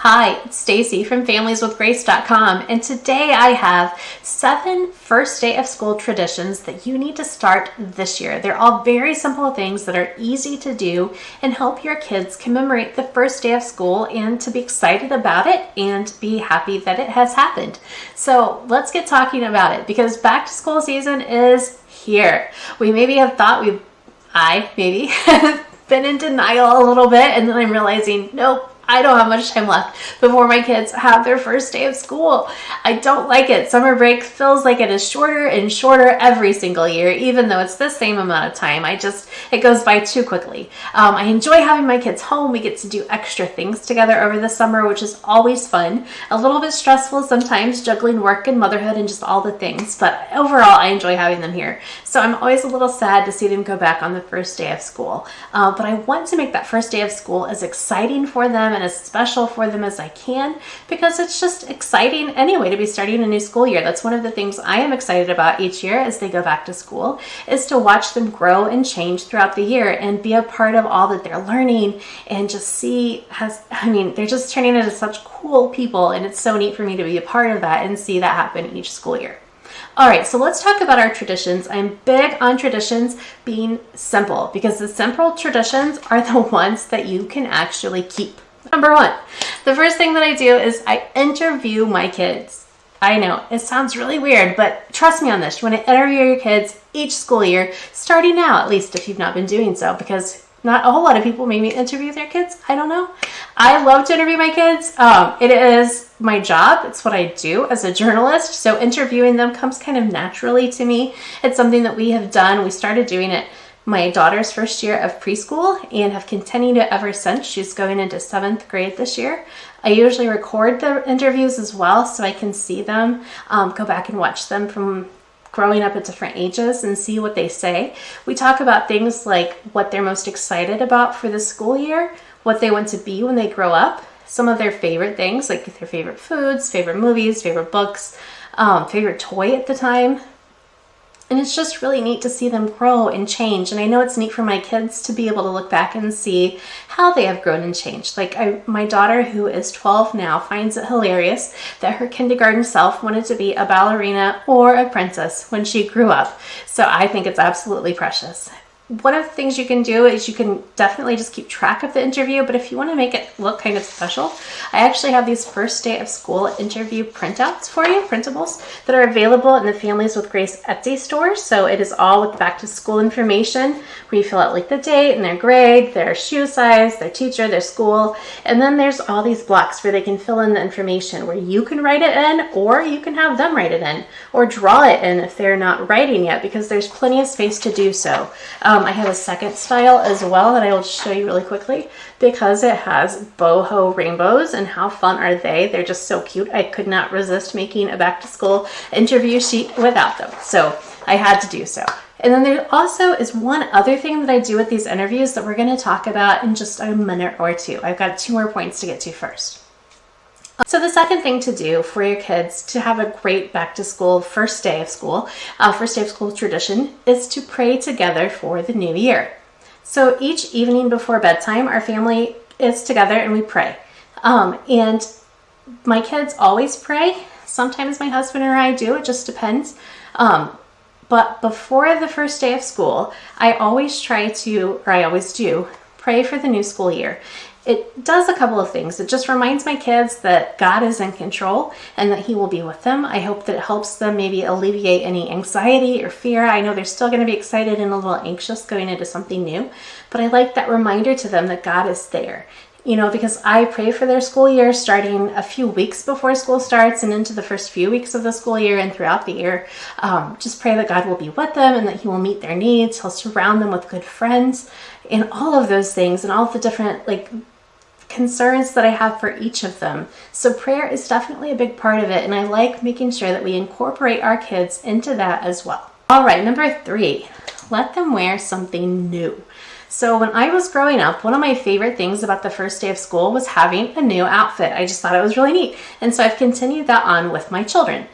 Hi, it's Stacy from familieswithgrace.com, and today I have 7 first day of school traditions that you need to start this year. They're all very simple things that are easy to do and help your kids commemorate the first day of school and to be excited about it and be happy that it has happened. So let's get talking about it because back to school season is here. We maybe have thought I maybe have been in denial a little bit, and then I'm realizing, nope, I don't have much time left before my kids have their first day of school. I don't like it. Summer break feels like it is shorter and shorter every single year, even though it's the same amount of time. It goes by too quickly. I enjoy having my kids home. We get to do extra things together over the summer, which is always fun. A little bit stressful sometimes, juggling work and motherhood and just all the things, but overall I enjoy having them here. So I'm always a little sad to see them go back on the first day of school. But I want to make that first day of school as exciting for them and as special for them as I can, because it's just exciting anyway to be starting a new school year. That's one of the things I am excited about each year as they go back to school, is to watch them grow and change throughout the year and be a part of all that they're learning and just see they're just turning into such cool people, and it's so neat for me to be a part of that and see that happen each school year. All right, so let's talk about our traditions. I'm big on traditions being simple because the simple traditions are the ones that you can actually keep. Number 1, the first thing that I do is I interview my kids. I know, it sounds really weird, but trust me on this. You want to interview your kids each school year, starting now, at least if you've not been doing so, because not a whole lot of people maybe interview their kids. I don't know. I love to interview my kids. It is my job. It's what I do as a journalist. So interviewing them comes kind of naturally to me. It's something that we have done. We started doing it my daughter's first year of preschool and have continued it ever since. She's going into 7th grade this year. I usually record the interviews as well so I can see them, go back and watch them from growing up at different ages and see what they say. We talk about things like what they're most excited about for the school year, what they want to be when they grow up, some of their favorite things, like their favorite foods, favorite movies, favorite books, favorite toy at the time. And it's just really neat to see them grow and change. And I know it's neat for my kids to be able to look back and see how they have grown and changed. Like my daughter, who is 12 now, finds it hilarious that her kindergarten self wanted to be a ballerina or a princess when she grew up. So I think it's absolutely precious. One of the things you can do is you can definitely just keep track of the interview, but if you want to make it look kind of special, I actually have these first day of school interview printouts for you, printables, that are available in the Families with Grace Etsy store. So it is all with back to school information where you fill out like the date and their grade, their shoe size, their teacher, their school, and then there's all these blocks where they can fill in the information where you can write it in, or you can have them write it in, or draw it in if they're not writing yet, because there's plenty of space to do so. I have a second style as well that I will show you really quickly because it has boho rainbows, and how fun are they? They're just so cute. I could not resist making a back to school interview sheet without them. So I had to do so. And then there also is one other thing that I do with these interviews that we're going to talk about in just a minute or two. I've got 2 more points to get to first. So the second thing to do for your kids to have a great back to school first day of school tradition is to pray together for the new year. So each evening before bedtime, our family is together and we pray. And my kids always pray. Sometimes my husband or I do, it just depends. But before the first day of school, I always do pray for the new school year. It does a couple of things. It just reminds my kids that God is in control and that He will be with them. I hope that it helps them maybe alleviate any anxiety or fear. I know they're still going to be excited and a little anxious going into something new, but I like that reminder to them that God is there. Because I pray for their school year starting a few weeks before school starts and into the first few weeks of the school year and throughout the year. Just pray that God will be with them and that He will meet their needs. He'll surround them with good friends and all of those things and all of the different concerns that I have for each of them. So prayer is definitely a big part of it, and I like making sure that we incorporate our kids into that as well. All right, number 3, let them wear something new. So when I was growing up, one of my favorite things about the first day of school was having a new outfit. I just thought it was really neat. And so I've continued that on with my children.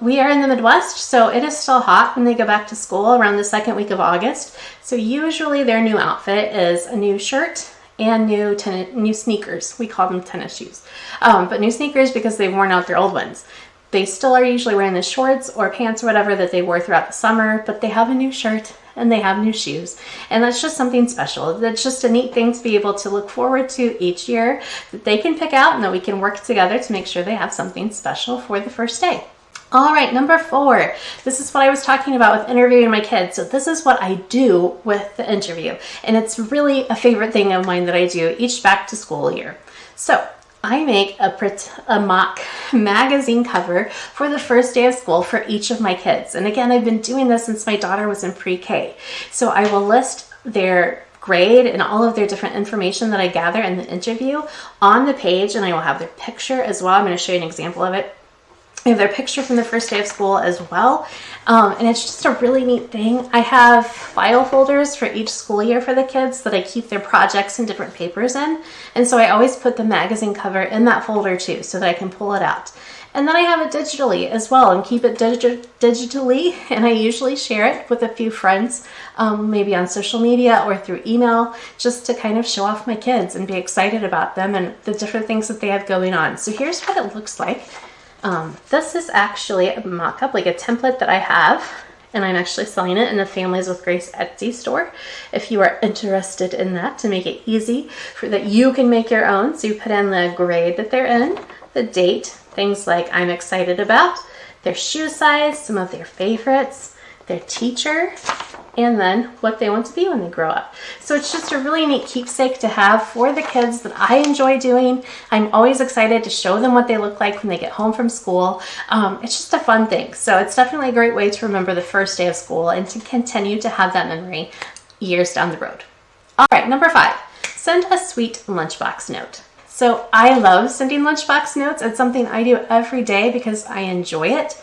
We are in the Midwest, so it is still hot when they go back to school around the second week of August. So usually their new outfit is a new shirt and new sneakers. We call them tennis shoes, but new sneakers because they've worn out their old ones. They still are usually wearing the shorts or pants or whatever that they wore throughout the summer, but they have a new shirt and they have new shoes. And that's just something special. That's just a neat thing to be able to look forward to each year that they can pick out and that we can work together to make sure they have something special for the first day. All right, number 4. This is what I was talking about with interviewing my kids. So this is what I do with the interview. And it's really a favorite thing of mine that I do each back to school year. So I make a mock magazine cover for the first day of school for each of my kids. And again, I've been doing this since my daughter was in pre-K. So I will list their grade and all of their different information that I gather in the interview on the page, and I will have their picture as well. I'm going to show you an example of it. I have their picture from the first day of school as well. And it's just a really neat thing. I have file folders for each school year for the kids that I keep their projects and different papers in. And so I always put the magazine cover in that folder too, so that I can pull it out. And then I have it digitally as well and keep it digitally. And I usually share it with a few friends, maybe on social media or through email, just to kind of show off my kids and be excited about them and the different things that they have going on. So here's what it looks like. This is actually a mock-up, like a template that I have, and I'm actually selling it in the Families with Grace Etsy store if you are interested in that, to make it easy for that you can make your own. So you put in the grade that they're in, the date, things like I'm excited about, their shoe size, some of their favorites, their teacher, and then what they want to be when they grow up. So it's just a really neat keepsake to have for the kids that I enjoy doing. I'm always excited to show them what they look like when they get home from school. It's just a fun thing. So it's definitely a great way to remember the first day of school and to continue to have that memory years down the road. All right, number 5, send a sweet lunchbox note. So I love sending lunchbox notes. It's something I do every day because I enjoy it.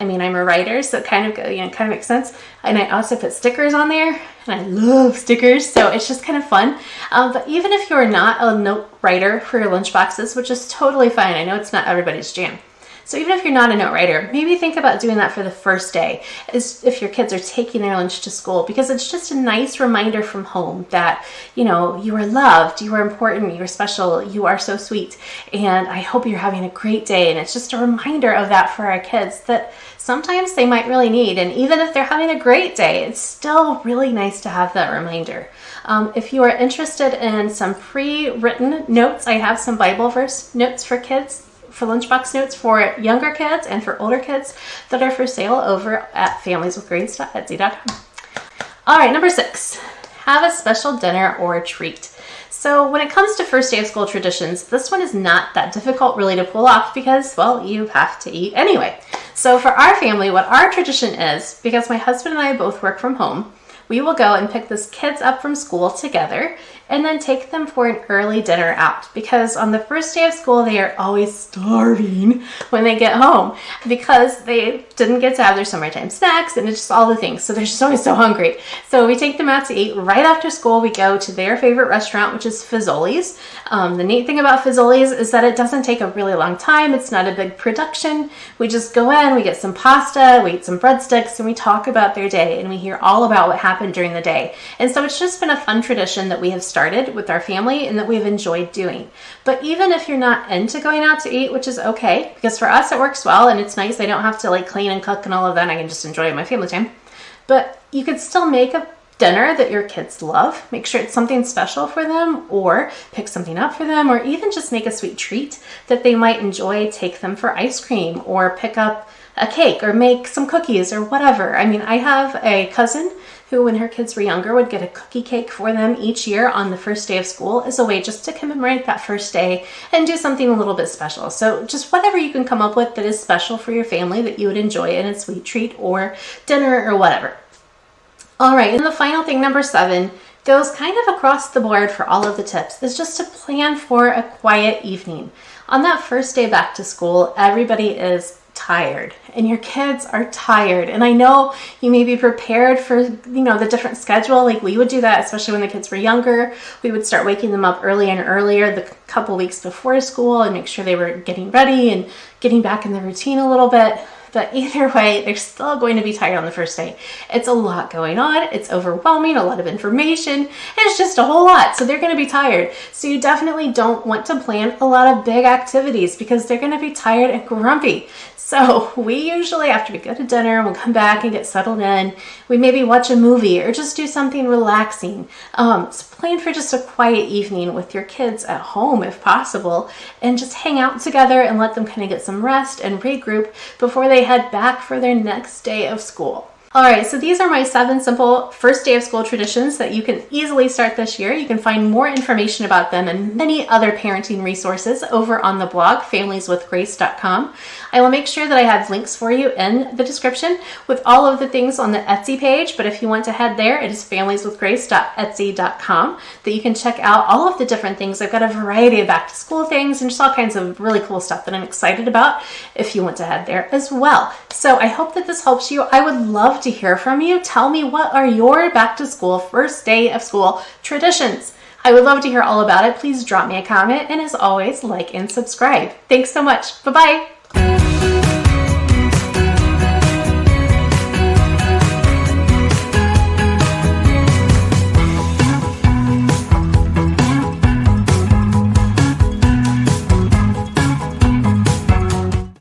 I mean, I'm a writer, so it kind of makes sense. And I also put stickers on there, and I love stickers, so it's just kind of fun. But even if you're not a note writer for your lunchboxes, which is totally fine, I know it's not everybody's jam. So even if you're not a note writer, maybe think about doing that for the first day, is if your kids are taking their lunch to school, because it's just a nice reminder from home that, you know, you are loved, you are important, you are special, you are so sweet, and I hope you're having a great day. And it's just a reminder of that for our kids that sometimes they might really need. And even if they're having a great day, it's still really nice to have that reminder. If you are interested in some pre-written notes, I have some Bible verse notes for kids, for lunchbox notes for younger kids and for older kids that are for sale over at familieswithgrace.etsy.com. All right, number 6, have a special dinner or treat. So when it comes to first day of school traditions, this one is not that difficult really to pull off because, well, you have to eat anyway. So for our family, what our tradition is, because my husband and I both work from home, we will go and pick the kids up from school together and then take them for an early dinner out, because on the first day of school they are always starving when they get home because they didn't get to have their summertime snacks and it's just all the things, so they're just always so hungry. So we take them out to eat right after school. We go to their favorite restaurant, which is Fazoli's. The neat thing about Fazoli's is that it doesn't take a really long time. It's not a big production. We just go in, we get some pasta, we eat some breadsticks, and we talk about their day and we hear all about what happened during the day. And so it's just been a fun tradition that we have started with our family and that we've enjoyed doing. But even if you're not into going out to eat, which is okay, because for us it works well and it's nice, I don't have to like clean and cook and all of that, I can just enjoy my family time. But you could still make a dinner that your kids love, make sure it's something special for them, or pick something up for them, or even just make a sweet treat that they might enjoy. Take them for ice cream or pick up a cake or make some cookies or whatever. I mean, I have a cousin who, when her kids were younger, would get a cookie cake for them each year on the first day of school as a way just to commemorate that first day and do something a little bit special. So just whatever you can come up with that is special for your family that you would enjoy in a sweet treat or dinner or whatever. All right, and the final thing, number 7, goes kind of across the board for all of the tips, is just to plan for a quiet evening. On that first day back to school, everybody is tired and your kids are tired, and I know you may be prepared for, you know, the different schedule. Like we would do that, especially when the kids were younger. We would start waking them up earlier and earlier the couple weeks before school and make sure they were getting ready and getting back in the routine a little bit. But either way, they're still going to be tired on the first day. It's a lot going on. It's overwhelming, a lot of information. It's just a whole lot. So they're going to be tired. So you definitely don't want to plan a lot of big activities because they're going to be tired and grumpy. So we usually, after we go to dinner, we'll come back and get settled in. We maybe watch a movie or just do something relaxing. So plan for just a quiet evening with your kids at home if possible, and just hang out together and let them kind of get some rest and regroup before they head back for their next day of school. All right, so these are my 7 simple first day of school traditions that you can easily start this year. You can find more information about them and many other parenting resources over on the blog, familieswithgrace.com. I will make sure that I have links for you in the description with all of the things on the Etsy page, but if you want to head there, it is familieswithgrace.etsy.com that you can check out all of the different things. I've got a variety of back to school things and just all kinds of really cool stuff that I'm excited about if you want to head there as well. So I hope that this helps you. I would love to hear from you. Tell me, what are your back to school, first day of school traditions? I would love to hear all about it. Please drop me a comment, and as always, like and subscribe. Thanks so much. Bye-bye.